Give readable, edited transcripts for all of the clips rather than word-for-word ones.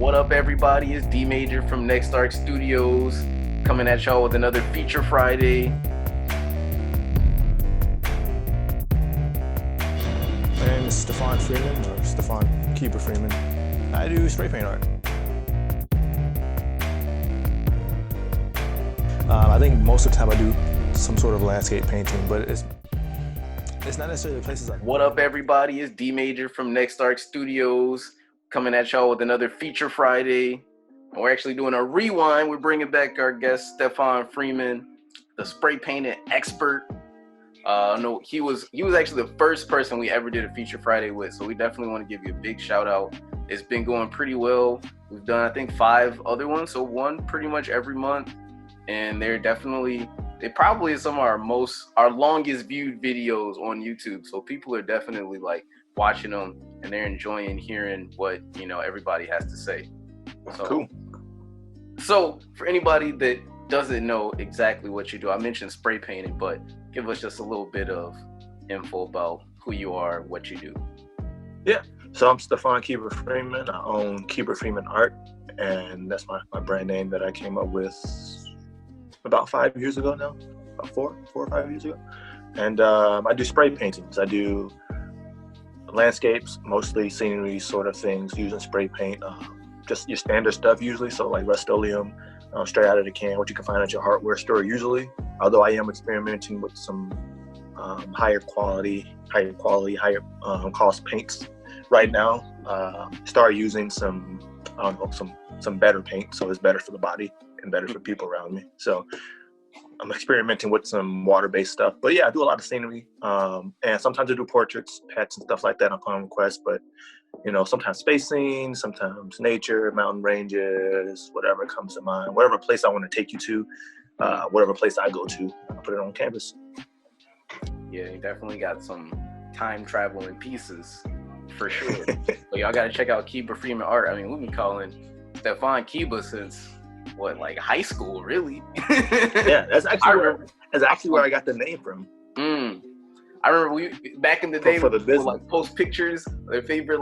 What up, everybody? It's DMajor from Next Arc Studios coming at y'all with another Feature Friday. My name is Kiba Freeman. I do spray paint art. I think most of the time I do some sort of landscape painting, but it's not necessarily places like. What up, everybody? It's DMajor from Next Arc Studios coming at y'all with another Feature Friday. And we're actually doing a rewind. We're bringing back our guest, Kiba Freeman, the spray painting expert. No, he was actually the first person we ever did a Feature Friday with, so we definitely want to give you a big shout out. It's been going pretty well. We've done, I think, 5 other ones, so one pretty much every month, and they probably some of our longest viewed videos on YouTube. So people are definitely like watching them, and they're enjoying hearing what everybody has to say. So, cool. So for anybody that doesn't know exactly what you do, I mentioned spray painting, but give us just a little bit of info about who you are, what you do. Yeah, so I'm Kiba Freeman. I own Kiba Freeman Art, and that's my brand name that I came up with about 5 years ago now, about 4 or 5 years ago. And I do spray paintings. I do landscapes, mostly scenery sort of things, using spray paint, just your standard stuff usually, so like Rust-Oleum, straight out of the can, what you can find at your hardware store usually. Although I am experimenting with some higher quality, higher cost paints right now. Start using some better paint, so it's better for the body and better for people around me. So I'm experimenting with some water-based stuff. But yeah, I do a lot of scenery, and sometimes I do portraits, pets, and stuff like that upon request. But sometimes space scenes, sometimes nature, mountain ranges, whatever comes to mind, whatever place I want to take you to, whatever place I go to, I put it on canvas. Yeah, you definitely got some time traveling pieces for sure. But y'all got to check out Kiba Freeman Art. I mean, we've been calling Stefan Kiba since high school, really? Yeah, that's actually where I got the name from. I remember we back in the day for the we would post pictures of their favorite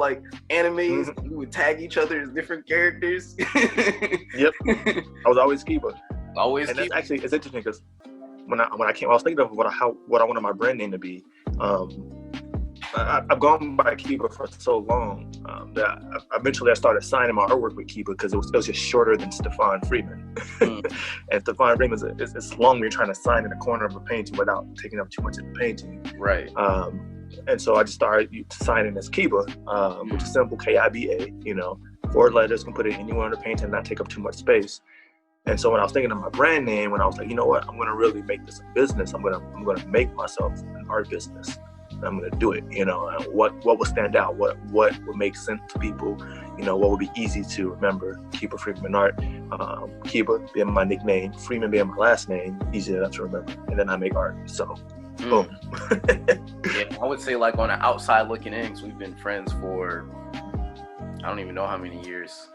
animes. Mm-hmm. We would tag each other as different characters. Yep, I was always Kiba. Always. And Kiba. That's actually, it's interesting because when I was thinking of what I wanted my brand name to be. I've gone by Kiba for so long that eventually I started signing my artwork with Kiba because it was just shorter than Stefan Freeman. And Stefan Freeman is long when you're trying to sign in the corner of a painting without taking up too much of the painting. Right. And so I just started signing as Kiba, which is simple, Kiba. 4 letters, can put it anywhere in the painting and not take up too much space. And so when I was thinking of my brand name, when I was like, you know what, I'm going to really make this a business. I'm going to make myself an art business. I'm going to do it, what will stand out, what would make sense to people, what would be easy to remember. Kiba Freeman Art, Kiba being my nickname, Freeman being my last name, easy enough to remember. And then I make art, so boom. Yeah, I would say on the outside looking in, because we've been friends for, I don't even know how many years.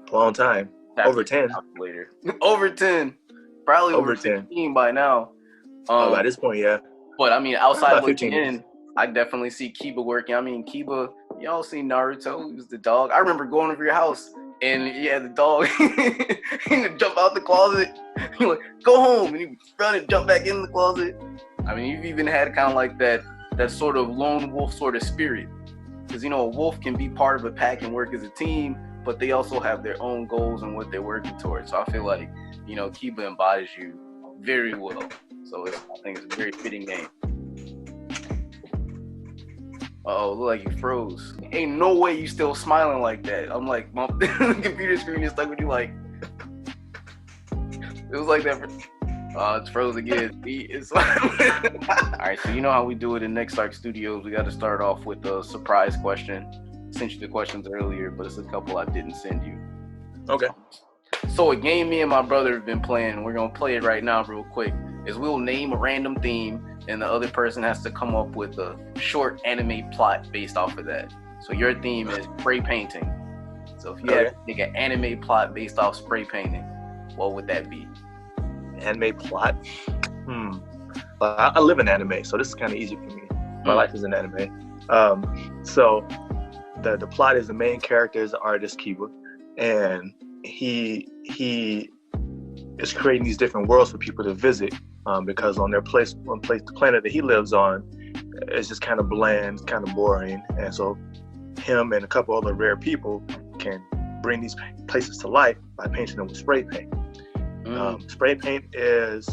A long time, over 10. Later. Over 10, probably over 15 by now. By this point, yeah. But I mean, outside looking in, I definitely see Kiba working. I mean, Kiba, y'all seen Naruto? He was the dog. I remember going over your house and the dog, he would jump out the closet. He would go home and he would run and jump back in the closet. I mean, you've even had kind of like that sort of lone wolf sort of spirit. Because, a wolf can be part of a pack and work as a team, but they also have their own goals and what they're working towards. So I feel like, Kiba embodies you very well. So I think it's a very fitting name. Uh-oh, look like you froze. Ain't no way you still smiling like that. I'm like, my computer screen is stuck with you like. It was like that for... it's froze again. All right, so you know how we do it in Next Arc Studios. We got to start off with a surprise question. I sent you the questions earlier, but it's a couple I didn't send you. Okay. So a game me and my brother have been playing, we're going to play it right now real quick, is we'll name a random theme and the other person has to come up with a short anime plot based off of that. So your theme is spray painting. So if you had to make an anime plot based off spray painting, what would that be? Anime plot? I live in anime, so this is kind of easy for me. My life is in anime. So the plot is the main character is the artist Kiba. and he is creating these different worlds for people to visit, because on the planet that he lives on, it's just kind of bland, kind of boring, and so him and a couple other rare people can bring these places to life by painting them with spray paint. Spray paint is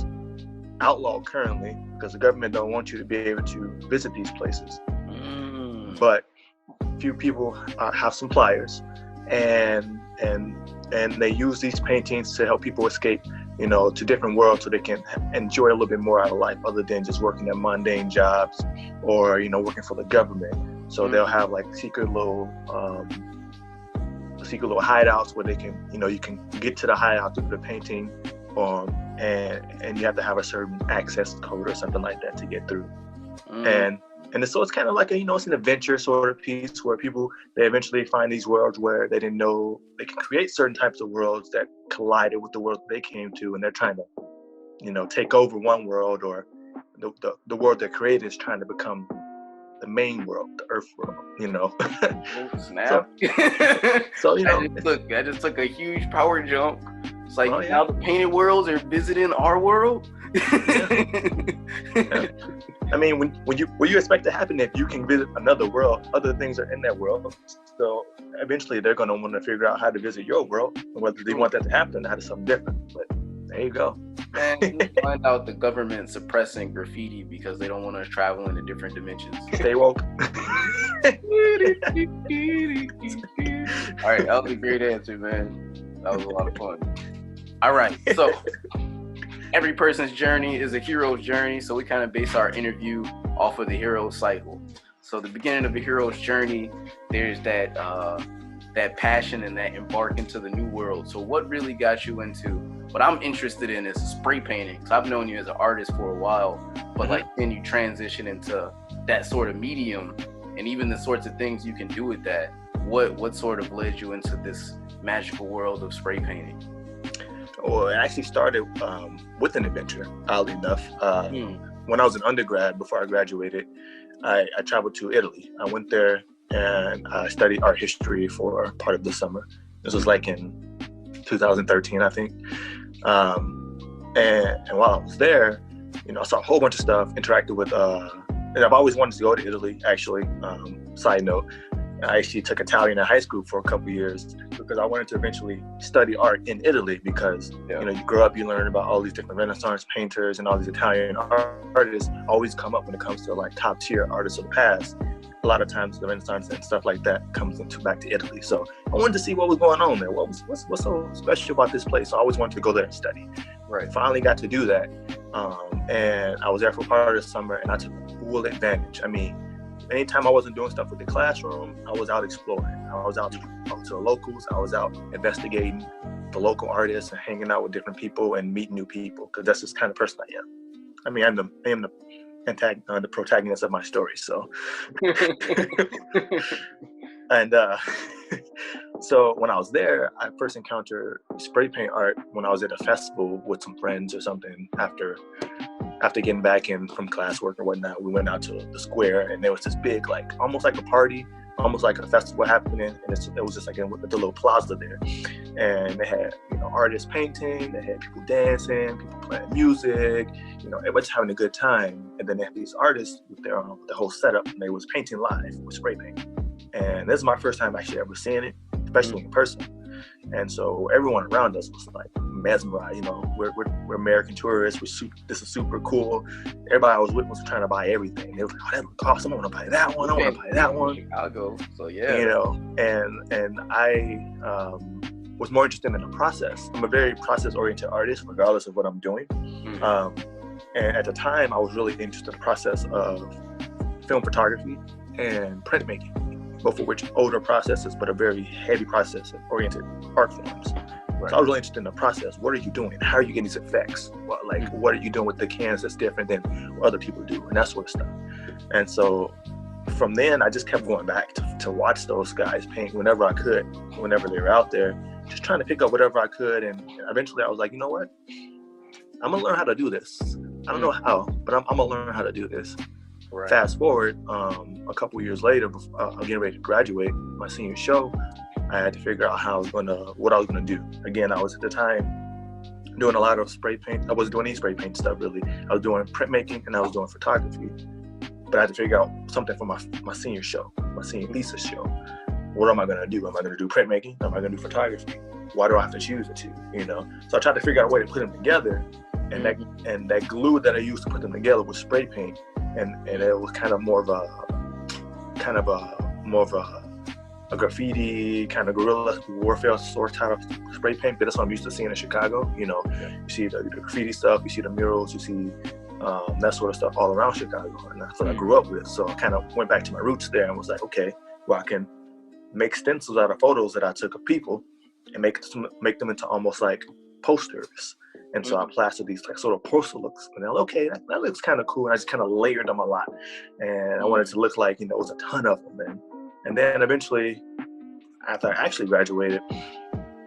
outlawed currently because the government don't want you to be able to visit these places. But few people have some pliers, and they use these paintings to help people escape, to different worlds, so they can enjoy a little bit more out of life other than just working at mundane jobs or working for the government. So they'll have like secret little hideouts where they can, you can get to the hideout through the painting, and you have to have a certain access code or something like that to get through. And so it's kind of like it's an adventure sort of piece where they eventually find these worlds where they didn't know they can create certain types of worlds that collided with the world they came to, and they're trying to, take over one world, or the world they created is trying to become the main world, the Earth world, Oh, snap. So I just took a huge power jump. It's like yeah. Now the painted worlds are visiting our world. Yeah. I mean, when you expect to happen if you can visit another world, other things are in that world. So eventually they're going to want to figure out how to visit your world, and whether they want that to happen, how to something different. But there you go. Man, you find out the government suppressing graffiti because they don't want us traveling into different dimensions. Stay woke. All right, that was a great answer, man. That was a lot of fun. All right, so every person's journey is a hero's journey, so we kind of base our interview off of the hero cycle. So the beginning of the hero's journey, there's that passion and that embark into the new world. So what really got you into, what I'm interested in is spray painting, because I've known you as an artist for a while, but like then you transition into that sort of medium, and even the sorts of things you can do with that. What sort of led you into this magical world of spray painting? Well, it actually started with an adventure, oddly enough. When I was an undergrad, before I graduated, I traveled to Italy. I went there and I studied art history for part of the summer. This was like in 2013, I think. And while I was there, I saw a whole bunch of stuff, interacted with, and I've always wanted to go to Italy, actually. Side note, I actually took Italian in high school for a couple of years because I wanted to eventually study art in Italy, because you grow up, you learn about all these different Renaissance painters and all these Italian artists always come up when it comes to like top tier artists of the past. A lot of times the Renaissance and stuff like that comes back to Italy. So I wanted to see what was going on there. What's so special about this place? So I always wanted to go there and study. Right. Finally got to do that. And I was there for part of the summer, and I took full advantage. I mean, anytime I wasn't doing stuff with the classroom, I was out exploring. I was out talking to the locals. I was out investigating the local artists and hanging out with different people and meeting new people, because that's just the kind of person I am. I mean, I am the protagonist of my story. So, and so when I was there, I first encountered spray paint art when I was at a festival with some friends or something. After getting back in from classwork or whatnot, we went out to the square, and there was this big, like almost like a party, almost like a festival happening, and it was just like in the little plaza there, and they had artists painting, they had people dancing, people playing music, everybody's having a good time, and then they had these artists with their the whole setup, and they was painting live with spray paint, and this is my first time actually ever seeing it, especially in person. And so everyone around us was like mesmerized. We're American tourists. This is super cool. Everybody I was with was trying to buy everything. They were like, "Oh, that looks awesome! I want to buy that one. I want to buy that one." Chicago, so yeah. And I was more interested in the process. I'm a very process-oriented artist, regardless of what I'm doing. And at the time, I was really interested in the process of film photography and printmaking, both of which older processes, but a very heavy process-oriented art forms. Right. So I was really interested in the process. What are you doing? How are you getting these effects? What are you doing with the cans that's different than what other people do, and that sort of stuff. And so from then, I just kept going back to watch those guys paint whenever I could, whenever they were out there, just trying to pick up whatever I could. And eventually I was like, you know what? I'm gonna learn how to do this. I don't know how, but I'm gonna learn how to do this. Right. Fast forward, a couple years later, I'm getting ready to graduate my senior show. I had to figure out what I was gonna do. Again, I was at the time doing a lot of spray paint. I wasn't doing any spray paint stuff really. I was doing printmaking and I was doing photography. But I had to figure out something for my senior show, my senior thesis show. What am I gonna do? Am I gonna do printmaking? Am I gonna do photography? Why do I have to choose the two? You know? So I tried to figure out a way to put them together, and that glue that I used to put them together was spray paint, and it was kind of more of a graffiti kind of guerrilla warfare sort of spray paint. But that's what I'm used to seeing in Chicago. You know, you see the graffiti stuff, you see the murals, you see that sort of stuff all around Chicago, and that's what I grew up with. So I kind of went back to my roots there and was like, okay, well, I can make stencils out of photos that I took of people and make them into almost like posters. And so I plastered these like sort of poster looks, and I'm like, okay, that looks kind of cool. And I just kind of layered them a lot, and I wanted it to look like, you know, it was a ton of them. And then eventually, after I actually graduated,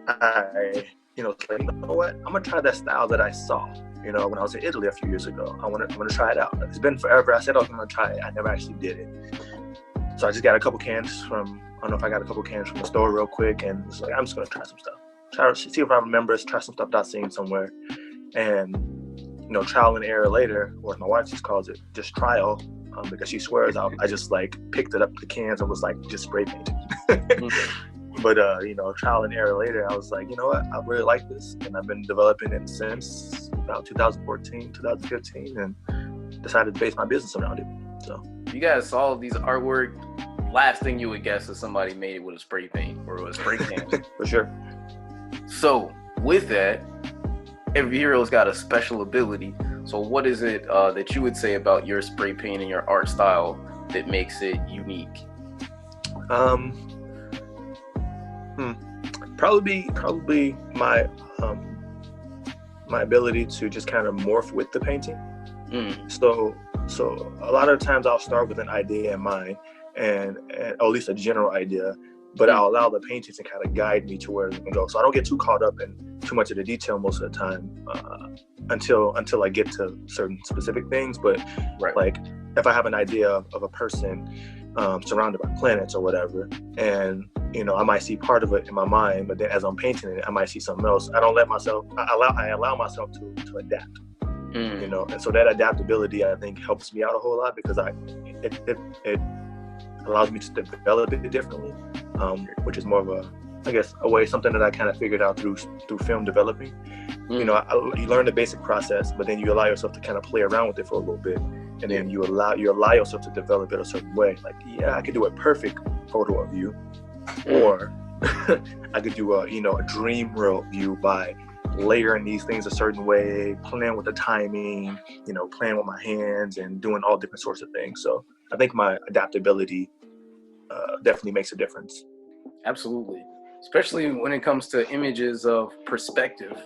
I, you know, was like, you know what, I'm gonna try that style that I saw, you know, when I was in Italy a few years ago. I'm gonna try it out. It's been forever. I said I was gonna try it. I never actually did it. So I just got a couple cans from the store real quick, and it's like, I'm just gonna try some stuff. Try to see if I remember it, try some stuff that I've seen somewhere. And, you know, trial and error later, or as my wife just calls it, just trial, because she swears I just like picked it up the cans and was like just spray painting. But, you know, trial and error later, I was like, you know what, I really like this. And I've been developing it since about 2014, 2015, and decided to base my business around it. So you guys saw these artwork. Last thing you would guess is somebody made it with a spray paint or a spray can. For sure. So with that, every hero's got a special ability. So what is it that you would say about your spray paint and your art style that makes it unique? Probably my ability to just kind of morph with the painting. So a lot of times I'll start with an idea in mind, and or at least a general idea, but I'll allow the painting to kind of guide me to where it can go. So I don't get too caught up in too much of the detail most of the time until I get to certain specific things. But like if I have an idea of a person surrounded by planets or whatever, and you know, I might see part of it in my mind, but then as I'm painting it, I might see something else. I allow myself to adapt. You know, and so that adaptability, I think, helps me out a whole lot, because it allows me to develop it differently, which is more of something that I kind of figured out through film developing. You know, you learn the basic process, but then you allow yourself to kind of play around with it for a little bit, and then you allow yourself to develop it a certain way. Like, yeah, I could do a perfect photo of you, or I could do a dream world view by layering these things a certain way, playing with the timing, you know, playing with my hands and doing all different sorts of things. So I think my adaptability definitely makes a difference. Absolutely. Especially when it comes to images of perspective.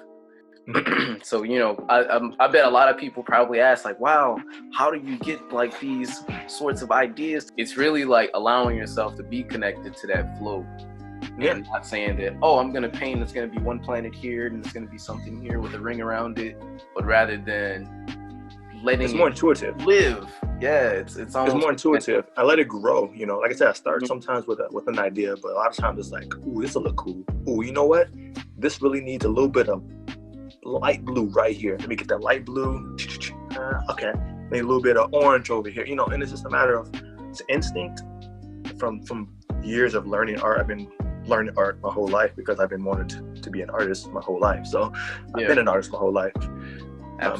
So, you know, I bet a lot of people probably ask, like, wow, how do you get like these sorts of ideas? It's really like allowing yourself to be connected to that flow. And not saying that, oh, I'm going to paint, it's going to be one planet here and it's going to be something here with a ring around it, but rather than letting it's more intuitive. Live. Yeah, it's almost more intuitive. I let it grow, you know. Like I said, I start sometimes with an idea, but a lot of times it's like, ooh, this will look cool. Ooh, you know what? This really needs a little bit of light blue right here. Let me get that light blue. Okay. Maybe a little bit of orange over here, you know, and it's just a matter of it's instinct from years of learning art. I've been learning art my whole life because I've been wanting to be an artist my whole life. So I've been an artist my whole life.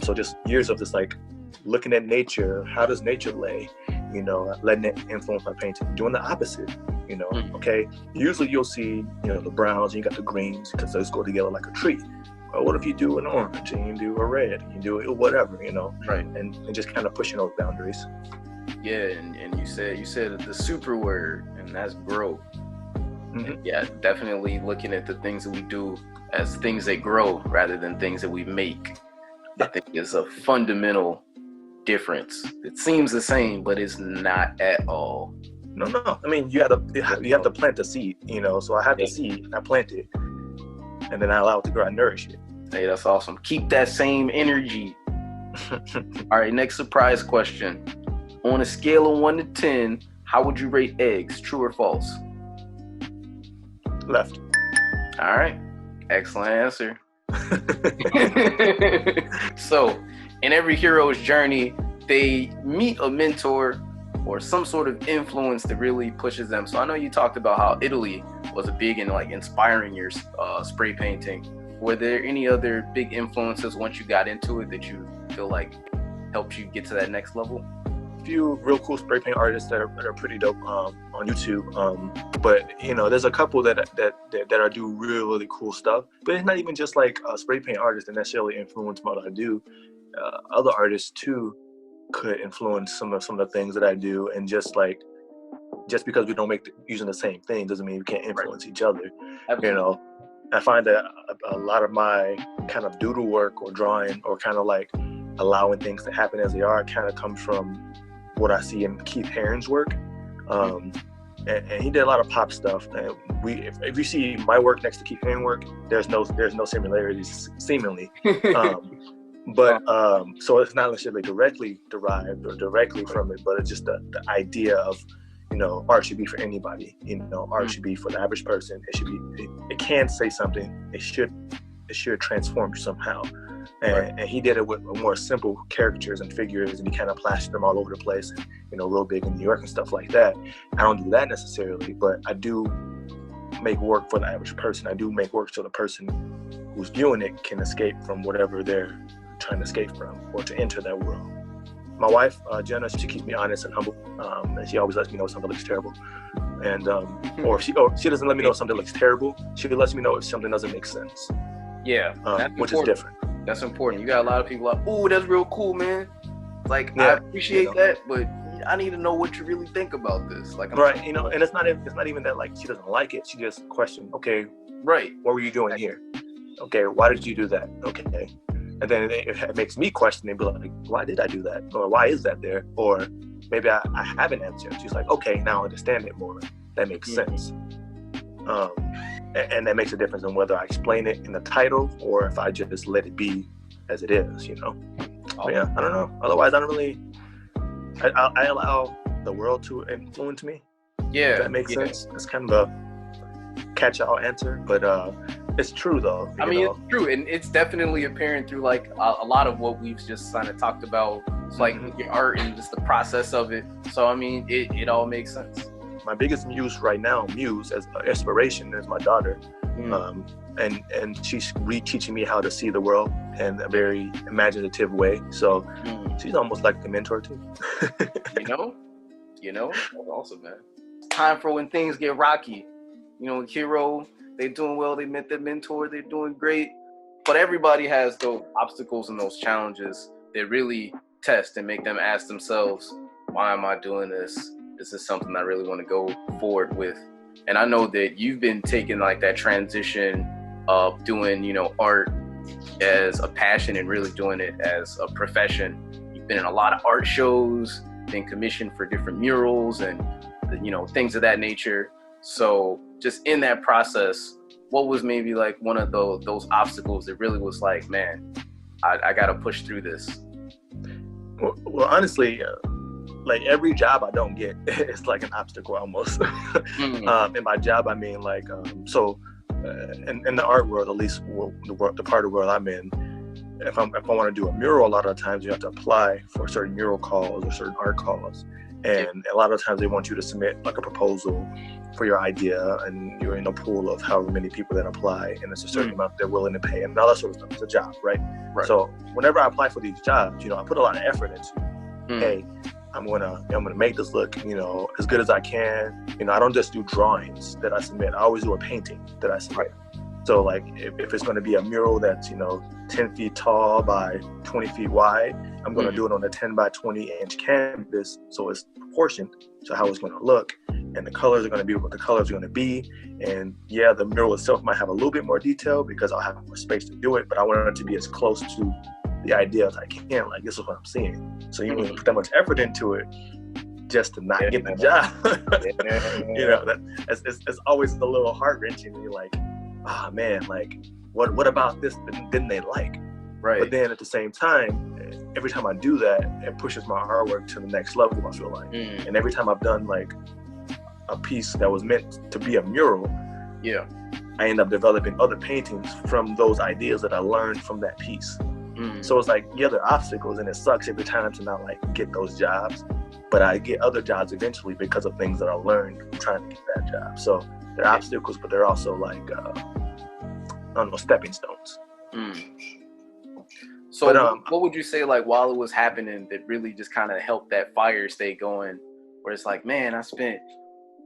So just years of this, like, looking at nature, how does nature lay, you know, letting it influence my painting, doing the opposite, you know. Okay, usually you'll see, you know, the browns and you got the greens because those go together like a tree. Well, what if you do an orange and you do a red and you do it whatever, you know, and just kind of pushing those boundaries. Yeah, and you said the super word, and that's grow. And yeah, definitely looking at the things that we do as things that grow rather than things that we make. I think is a fundamental difference. It seems the same, but it's not at all. No. I mean, you have to plant the seed, you know. So I have the seed, I plant it, and then I allow it to grow. I nourish it. Hey, that's awesome. Keep that same energy. All right, next surprise question. On a scale of 1 to 10, how would you rate eggs? True or false? left. All right. Excellent answer. So, in every hero's journey, they meet a mentor or some sort of influence that really pushes them. So I know you talked about how Italy was a big in like inspiring your spray painting. Were there any other big influences once you got into it that you feel like helped you get to that next level? A few real cool spray paint artists that are pretty dope on YouTube. But you know, there's a couple that are do really cool stuff. But it's not even just like spray paint artists that necessarily influence what I do. Other artists too could influence some of the things that I do, and just because we don't using the same thing doesn't mean we can't influence each other. Absolutely. You know, I find that a lot of my kind of doodle work or drawing or kind of like allowing things to happen as they are kind of comes from what I see in Keith Haring's work. And he did a lot of pop stuff. And if you see my work next to Keith Haring's work, there's no similarities seemingly. But so it's not necessarily directly derived or directly from it, but it's just the idea of, you know, art should be for anybody. You know, art should be for the average person. It can say something. It should transform you somehow. And he did it with more simple caricatures and figures, and he kind of plastered them all over the place, and, you know, real big in New York and stuff like that. I don't do that necessarily, but I do make work for the average person. I do make work so the person who's viewing it can escape from whatever they're trying to escape from, or to enter that world. My wife, Jenna, she keeps me honest and humble, and she always lets me know if something looks terrible. And or she doesn't let me know if something looks terrible. She lets me know if something doesn't make sense. Yeah, which is different. That's important. You got a lot of people like, "Ooh, that's real cool, man." Like, yeah, I appreciate that, but I need to know what you really think about this. Like, right, you know, and it's not even that like she doesn't like it. She just questions, okay, right, what were you doing here? Okay, why did you do that? Okay. And then it makes me question and be like, why did I do that? Or why is that there? Or maybe I have an answer. She's like, okay, now I understand it more. That makes sense. And that makes a difference in whether I explain it in the title or if I just let it be as it is, you know? But yeah, I don't know. Otherwise, I don't really, I allow the world to influence me. Yeah. If that makes sense. It's kind of a catch-all answer, but it's true though. I mean, it's true, and it's definitely apparent through like a lot of what we've just kind of talked about. It's like your art and just the process of it. So I mean, it all makes sense. My biggest muse right now, as inspiration, is my daughter, and she's reteaching me how to see the world in a very imaginative way. So she's almost like a mentor too. you know, that's awesome, man. It's time for when things get rocky. You know, Hero, they're doing well. They met their mentor. They're doing great. But everybody has those obstacles and those challenges that really test and make them ask themselves, why am I doing this? This is something I really want to go forward with. And I know that you've been taking like that transition of doing, you know, art as a passion and really doing it as a profession. You've been in a lot of art shows, been commissioned for different murals and, you know, things of that nature. So just in that process, what was maybe like one of those obstacles that really was like, man, I got to push through this? Well, honestly, like every job I don't get, it's like an obstacle almost. And by job, I mean like, in the art world, at least the part of the world I'm in, if I want to do a mural, a lot of times you have to apply for certain mural calls or certain art calls. And a lot of times they want you to submit like a proposal for your idea, and you're in a pool of however many people that apply, and it's a certain amount they're willing to pay, and all that sort of stuff. It's a job, right? So whenever I apply for these jobs, you know, I put a lot of effort into, hey, I'm gonna make this look, you know, as good as I can. You know, I don't just do drawings that I submit. I always do a painting that I submit. So like if it's gonna be a mural that's, you know, 10 feet tall by 20 feet wide, I'm gonna do it on a 10 by 20 inch canvas, so it's proportioned to how it's gonna look, and the colors are gonna be what the colors are gonna be. And yeah, the mural itself might have a little bit more detail because I'll have more space to do it, but I want it to be as close to the idea as I can. Like, this is what I'm seeing. So you put that much effort into it just to not get the job. You know, it's always a little heart-wrenching. You're like, ah, man, like what about this didn't they like? Right. But then at the same time, every time I do that, it pushes my artwork to the next level, I feel like. And every time I've done like a piece that was meant to be a mural, I end up developing other paintings from those ideas that I learned from that piece. So it's like, yeah, there are obstacles, and it sucks every time to not like get those jobs, but I get other jobs eventually because of things that I learned from trying to get that job. So they're obstacles, but they're also like, I don't know, stepping stones. So what would you say, like, while it was happening, that really just kind of helped that fire stay going, where it's like, man, I spent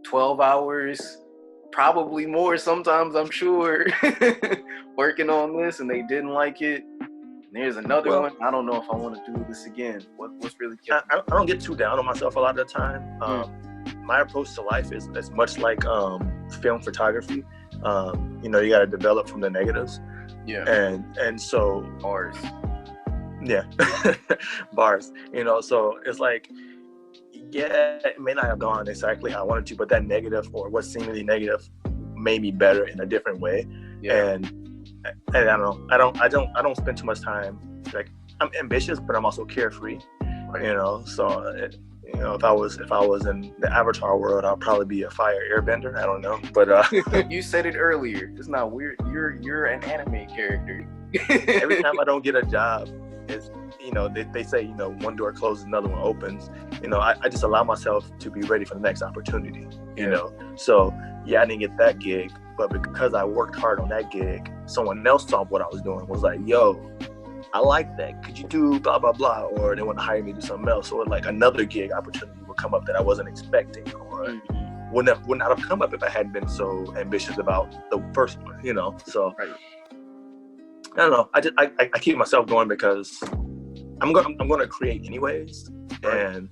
12 hours, probably more sometimes, I'm sure, working on this, and they didn't like it. And there's another one. I don't know if I want to do this again. What's really kept I don't get too down on myself a lot of the time. My approach to life is much like film photography. You know, you got to develop from the negatives. Yeah. And so bars. Yeah. Bars. You know, so it's like, yeah, it may not have gone exactly how I wanted to, but that negative, or what seemingly negative, made me better in a different way. Yeah. And I don't know. I don't spend too much time. Like, I'm ambitious, but I'm also carefree. Right. You know, so you know, if I was in the Avatar world, I'll probably be a fire airbender. I don't know, but you said it earlier. It's not weird. You're an anime character. Every time I don't get a job, it's, you know, they say, you know, one door closes, another one opens. You know, I just allow myself to be ready for the next opportunity. You know, so yeah, I didn't get that gig, but because I worked hard on that gig, someone else saw what I was doing, was like, yo, I like that. Could you do blah, blah, blah? Or they want to hire me to do something else. Or like another gig opportunity would come up that I wasn't expecting, or would not have come up if I hadn't been so ambitious about the first one, you know? So I don't know. I keep myself going because I'm going to create anyways. And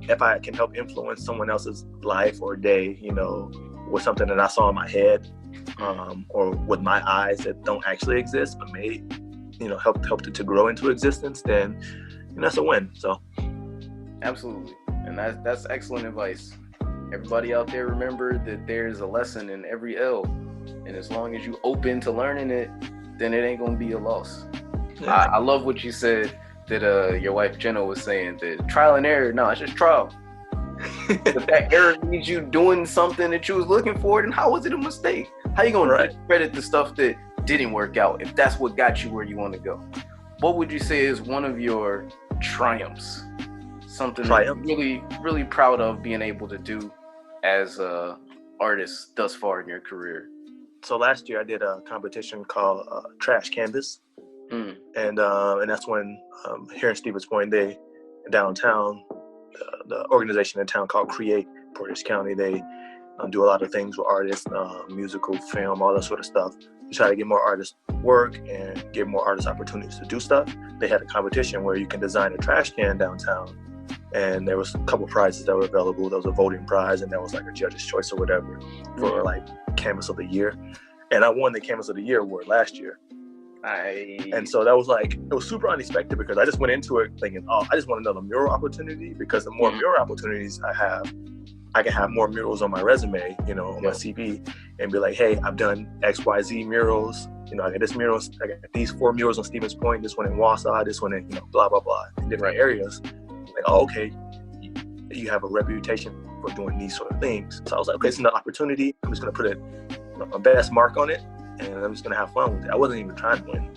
if I can help influence someone else's life or day, you know, with something that I saw in my head, or with my eyes that don't actually exist, but may, you know, helped it to grow into existence, then, you know, that's a win. So absolutely. And that's excellent advice. Everybody out there, remember that there's a lesson in every L, and as long as you open to learning it, then it ain't gonna be a loss. I love what you said, that your wife Jenna was saying, that trial and error, no, it's just trial. If that error means you doing something that you was looking for, then how was it a mistake? How you gonna credit the stuff that didn't work out if that's what got you where you want to go? What would you say is one of your triumphs? Something that you're really, really proud of being able to do as a artist thus far in your career? So last year I did a competition called Trash Canvas, and that's when here in Stevens Point, downtown, the organization in town called Create Portage County, they do a lot of things with artists, musical, film, all that sort of stuff. We try to get more artists work and give more artists opportunities to do stuff. They had a competition where you can design a trash can downtown, and there was a couple prizes that were available. There was a voting prize, and there was like a judge's choice or whatever for like Canvas of the Year. And I won the Canvas of the Year award last year. And so that was like, it was super unexpected because I just went into it thinking, oh, I just want another mural opportunity, because the more mural opportunities I have, I can have more murals on my resume, you know, on my CV, and be like, hey, I've done XYZ murals. You know, I got these 4 murals on Stevens Point, this one in Wausau, this one in, you know, blah, blah, blah, in different areas. Like, oh, okay, you have a reputation for doing these sort of things. So I was like, okay, it's an opportunity. I'm just going to put my best mark on it, and I'm just going to have fun with it. I wasn't even trying to win.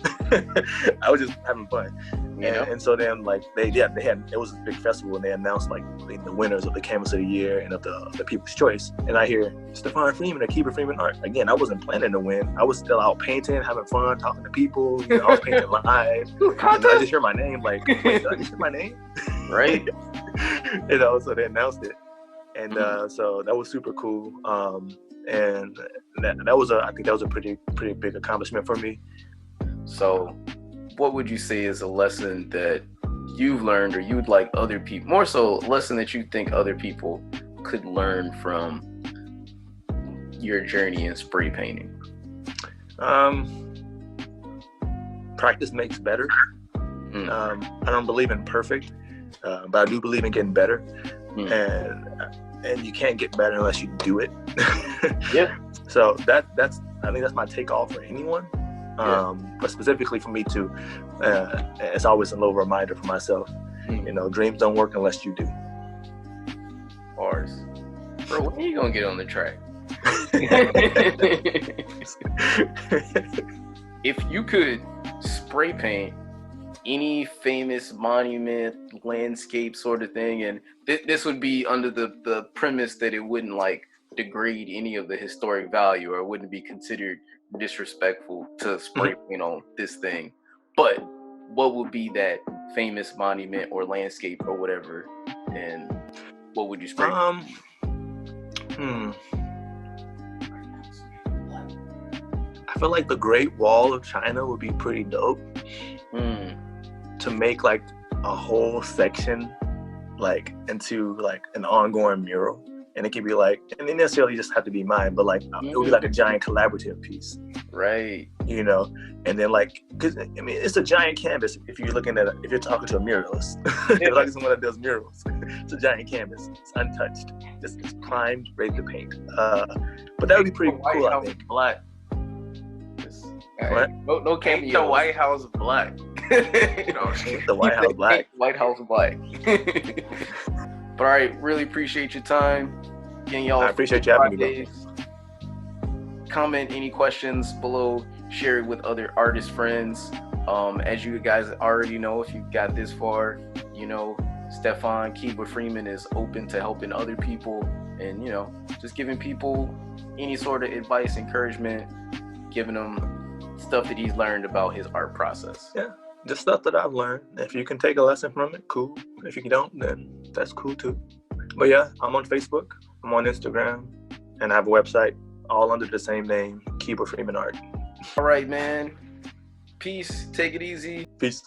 I was just having fun. And so then, like, it was a big festival, and they announced like the winners of the Canvas of the Year and of the People's Choice. And I hear Stephon Freeman at Kiba Freeman Art. Again, I wasn't planning to win. I was still out painting, having fun, talking to people. You know, I was painting live. And I just hear my name, like, wait, did I just hear my name? Right. You know, so they announced it. And so that was super cool. And that was I think that was a pretty big accomplishment for me. So what would you say is a lesson that you've learned, or you'd like other people, more so a lesson that you think other people could learn from your journey in spray painting? Practice makes better. I don't believe in perfect, but I do believe in getting better. And you can't get better unless you do it. Yeah. So I think that's my take all for anyone. But specifically for me too, it's always a little reminder for myself. You know, dreams don't work unless you do. Bars. Bro, when are you gonna get on the track? If you could spray paint any famous monument, landscape sort of thing, and this would be under the premise that it wouldn't like degrade any of the historic value, or it wouldn't be considered disrespectful to spray paint on this thing. But what would be that famous monument or landscape or whatever, and what would you spray paint? I feel like the Great Wall of China would be pretty dope. To make like a whole section like into like an ongoing mural, and it could be like, and it necessarily just have to be mine, but like it would be like a giant collaborative piece, right? You know, and then like, because I mean it's a giant canvas. If you're looking at if you're talking to a muralist, like someone that does murals, it's a giant canvas. It's untouched. It's primed, ready to paint. But that would be pretty cool. I think. Black. What? No cameo. The White House black. The White House black. White House black. But all right, really appreciate your time. Again, y'all. I appreciate you having me. Comment any questions below. Share it with other artist friends. As you guys already know, if you got this far, you know Stefan Kiba Freeman is open to helping other people, and you know, just giving people any sort of advice, encouragement, giving them stuff that he's learned about his art process. Yeah, just stuff that I've learned. If you can take a lesson from it, cool. If you don't, then that's cool too. But yeah, I'm on Facebook, I'm on Instagram, and I have a website, all under the same name, Kiba Freeman Art. All right, man. Peace. Take it easy. Peace.